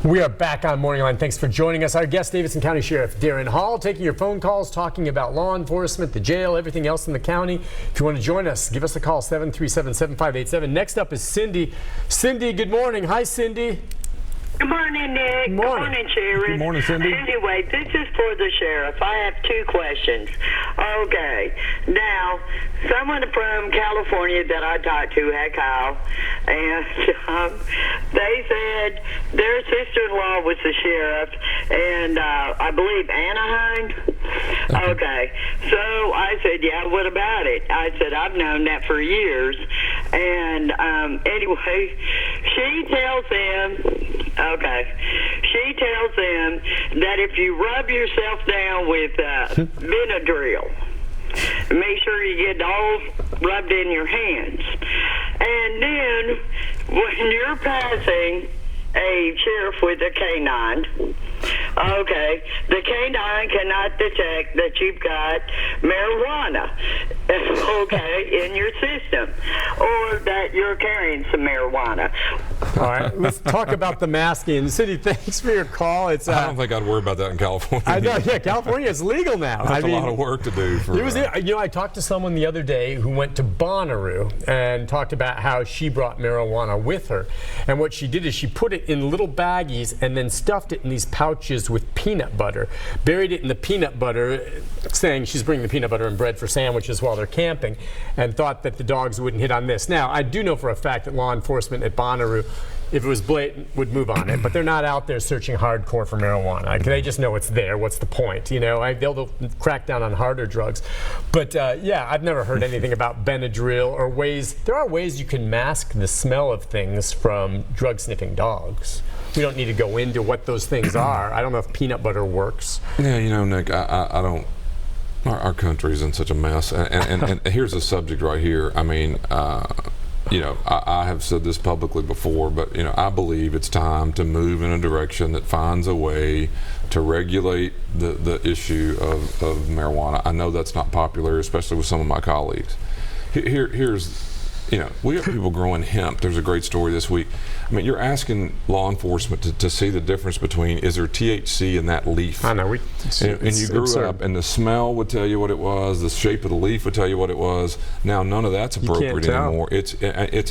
We are back on Morning Line. Thanks for joining us. Our guest, Davidson County Sheriff Daron Hall, taking your phone calls, talking about law enforcement, the jail, everything else in the county. If you want to join us, give us a call, 737-7587. Next up is Cindy. Cindy, good morning. Hi, Cindy. Good morning, Nick. Good morning. Good morning, Sheriff. Good morning, Cindy. Anyway, this is for the sheriff. I have two questions. Okay. Now, someone from California that I talked to had called, and they said their sister-in-law was the sheriff, and I believe Anaheim. Okay. So I said, yeah, what about it? I said, I've known that for years. And anyway, she tells them, she tells them that if you rub yourself down with Benadryl, make sure you get it all rubbed in your hands. And then when you're passing a sheriff with a canine, the canine cannot detect that you've got marijuana, in your system, or that you're carrying some marijuana. All right, let's talk about the masking. Cindy, thanks for your call. It's I don't think I'd worry about that in California. I know, yeah, California is legal now. That's a lot of work to do. I talked to someone the other day who went to Bonnaroo and talked about how she brought marijuana with her. And what she did is she put it in little baggies and then stuffed it in these pouches with peanut butter, buried it in the peanut butter, saying she's bringing the peanut butter and bread for sandwiches while they're camping, and thought that the dogs wouldn't hit on this. Now, I do know for a fact that law enforcement at Bonnaroo, if it was blatant, would move on it, but they're not out there searching hardcore for marijuana. They just know it's there. What's the point? They'll crack down on harder drugs. But yeah, I've never heard anything about Benadryl or ways. There are ways you can mask the smell of things from drug sniffing dogs. We don't need to go into what those things are. I don't know if peanut butter works. Yeah, Nick, I don't. Our country's in such a mess, and here's a subject right here. I mean, I have said this publicly before, but I believe it's time to move in a direction that finds a way to regulate the issue of marijuana. I know that's not popular, especially with some of my colleagues. Here's we have people growing hemp. There's a great story this week. I mean, you're asking law enforcement to see the difference between, is there THC in that leaf? I know. And you grew up, and the smell would tell you what it was. The shape of the leaf would tell you what it was. Now, none of that's appropriate anymore. It's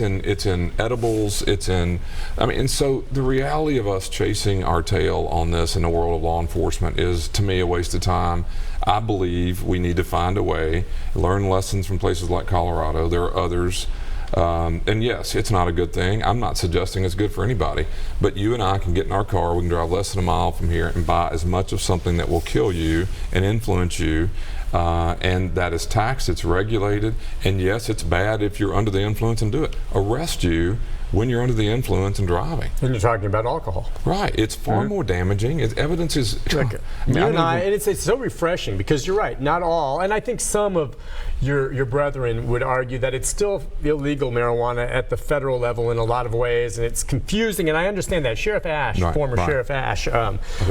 in edibles. And so the reality of us chasing our tail on this in the world of law enforcement is, to me, a waste of time. I believe we need to find a way, learn lessons from places like Colorado. There are others. And yes, it's not a good thing. I'm not suggesting it's good for anybody, but you and I can get in our car, we can drive less than a mile from here and buy as much of something that will kill you and influence you, and that is taxed, it's regulated, and yes, it's bad if you're under the influence and do it. Arrest you when you're under the influence and driving. And you're talking about alcohol. Right. It's far more damaging. Evidence is... It's so refreshing, because you're right, not all, and I think some of your brethren would argue that it's still illegal marijuana at the federal level in a lot of ways, and it's confusing, and I understand that. Sheriff Ash, former Sheriff Ash,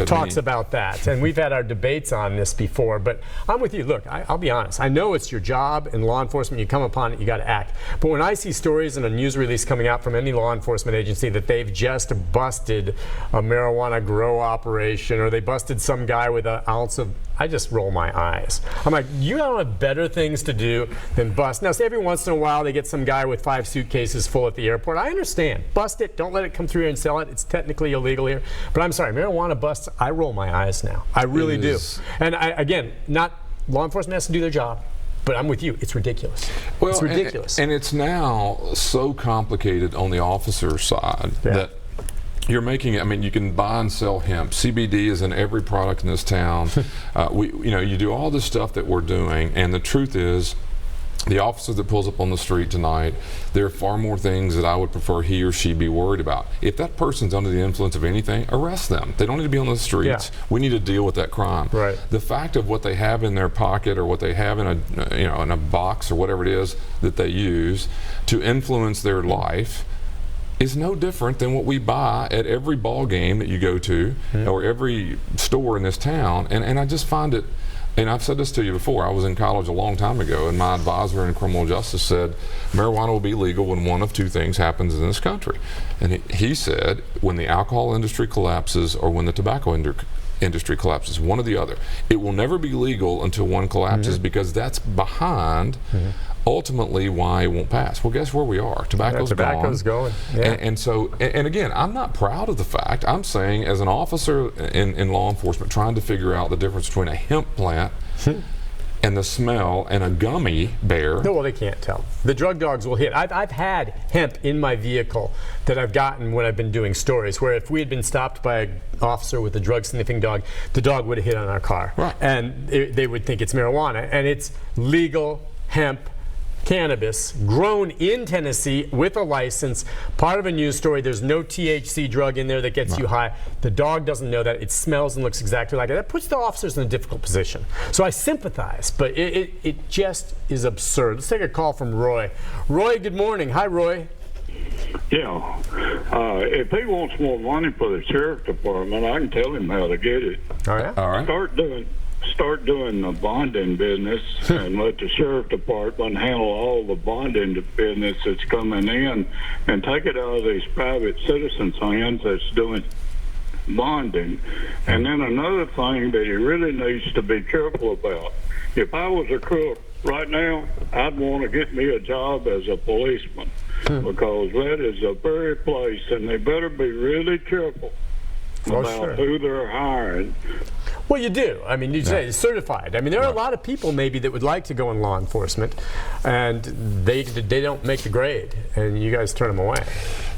talks about that, and we've had our debates on this before, but I'm with you. Look, I'll be honest. I know it's your job in law enforcement. You come upon it, you got to act. But when I see stories in a news release coming out from any law enforcement agency that they've just busted a marijuana grow operation, or they busted some guy with an ounce of, I just roll my eyes. I'm like, you don't have better things to do than bust. Now, say every once in a while they get some guy with 5 suitcases full at the airport. I understand. Bust it. Don't let it come through here and sell it. It's technically illegal here. But I'm sorry, marijuana busts, I roll my eyes now. I really do. And again, not law enforcement has to do their job. But I'm with you. It's ridiculous. Well, it's ridiculous. And it's now so complicated on the officer side that you're making it. I mean, you can buy and sell hemp. CBD is in every product in this town. You do all this stuff that we're doing, and the truth is, the officer that pulls up on the street tonight, there are far more things that I would prefer he or she be worried about. If that person's under the influence of anything, arrest them. They don't need to be on the streets. Yeah. We need to deal with that crime. Right. The fact of what they have in their pocket, or what they have in a box, or whatever it is that they use to influence their life, is no different than what we buy at every ball game that you go to, or every store in this town. And I just find it and I've said this to you before, I was in college a long time ago, and my advisor in criminal justice said marijuana will be legal when one of two things happens in this country. And he said when the alcohol industry collapses or when the tobacco industry collapses, one or the other. It will never be legal until one collapses, because that's behind ultimately why it won't pass. Well, guess where we are? Tobacco's going. Yeah. And so, and again, I'm not proud of the fact. I'm saying, as an officer in law enforcement, trying to figure out the difference between a hemp plant and the smell and a gummy bear. No, well, they can't tell. The drug dogs will hit. I've had hemp in my vehicle that I've gotten when I've been doing stories, where if we had been stopped by an officer with a drug sniffing dog, the dog would have hit on our car. Right. And they would think it's marijuana. And it's legal hemp cannabis grown in Tennessee with a license. Part of a news story. There's no THC drug in there that gets you high. The dog doesn't know that. It smells and looks exactly like it. That puts the officers in a difficult position. So I sympathize, but it just is absurd. Let's take a call from Roy. Roy, good morning. Hi, Roy. Yeah. If he wants more money for the sheriff department, I can tell him how to get it. All right. All right. Start doing the bonding business and let the sheriff department handle all the bonding business that's coming in, and take it out of these private citizens' hands that's doing bonding. And then another thing that he really needs to be careful about, if I was a crook right now, I'd want to get me a job as a policeman, because that is the very place, and they better be really careful about who they're hiring. Well, you do. I mean, you say it's certified. I mean, there are a lot of people maybe that would like to go in law enforcement, and they don't make the grade, and you guys turn them away.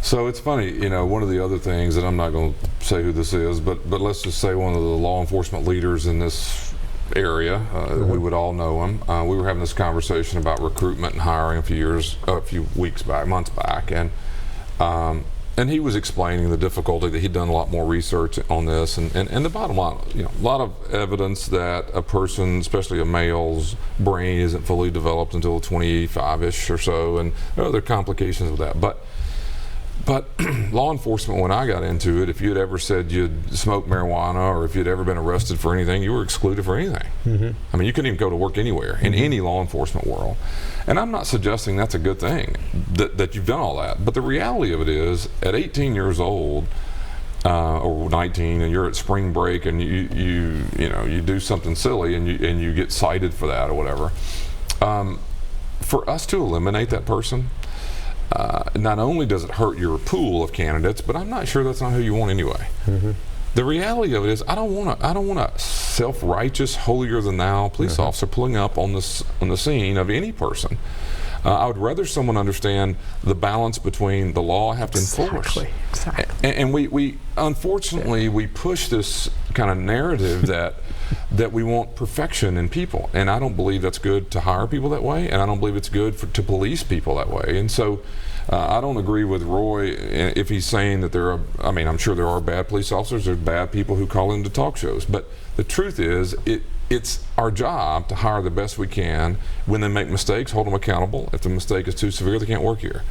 So it's funny, you know, one of the other things, and I'm not going to say who this is, but let's just say one of the law enforcement leaders in this area, we would all know him. We were having this conversation about recruitment and hiring a few months back, and he was explaining the difficulty that he'd done a lot more research on this, and the bottom line, you know, a lot of evidence that a person, especially a male's brain, isn't fully developed until 25-ish or so, and there are other complications with that. But law enforcement, when I got into it, if you'd ever said you'd smoked marijuana or if you'd ever been arrested for anything, you were excluded for anything. I mean, you couldn't even go to work anywhere in any law enforcement world. And I'm not suggesting that's a good thing, that you've done all that. But the reality of it is, at 18 years old, or 19, and you're at spring break, and you do something silly, and you get cited for that or whatever. For us to eliminate that person, not only does it hurt your pool of candidates, but I'm not sure that's not who you want anyway. The reality of it is, I don't want a self-righteous, holier-than-thou police officer pulling up on the scene of any person. I would rather someone understand the balance between the law I have to enforce. Exactly. And we unfortunately, we push this kind of narrative that we want perfection in people, and I don't believe that's good to hire people that way, and I don't believe it's good to police people that way. And so I don't agree with Roy if he's saying that I'm sure there are bad police officers, there's bad people who call into talk shows, but the truth is, it's our job to hire the best we can. When they make mistakes, hold them accountable. If the mistake is too severe, they can't work here.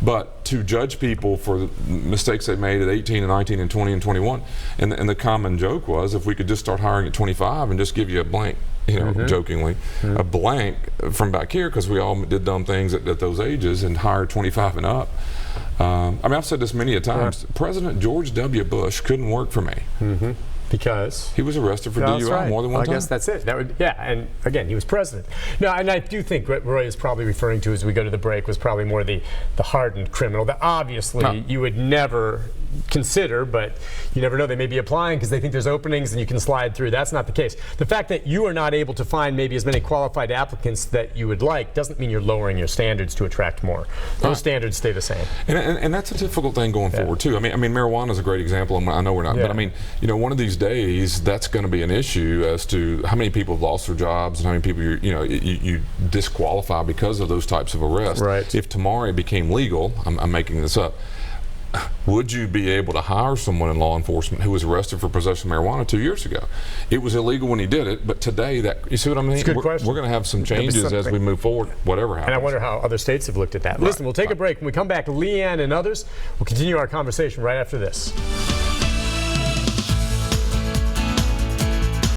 But to judge people for the mistakes they made at 18 and 19 and 20 and 21, and the common joke was, if we could just start hiring at 25 and just give you a blank, jokingly, a blank from back here, because we all did dumb things at those ages, and hired 25 and up. I've said this many a times. President George W. Bush couldn't work for me. Because he was arrested for DUI more than one time. I guess that's it. And again, he was president. No, and I do think what Roy is probably referring to as we go to the break was probably more the hardened criminal that obviously you would never consider, but you never know, they may be applying because they think there's openings and you can slide through. That's not the case. The fact that you are not able to find maybe as many qualified applicants that you would like doesn't mean you're lowering your standards to attract more. Those standards stay the same. And that's a difficult thing going forward too. I mean, marijuana is a great example, and I know we're not, but I mean, one of these days that's going to be an issue as to how many people have lost their jobs and how many people you disqualify because of those types of arrests. Right. If tomorrow it became legal, I'm making this up, would you be able to hire someone in law enforcement who was arrested for possession of marijuana 2 years ago? It was illegal when he did it, but today, you see what I mean? It's a good question. We're going to have some changes as we move forward, whatever happens. And I wonder how other states have looked at that. Listen, we'll take a break. When we come back, Leanne and others, we'll continue our conversation right after this.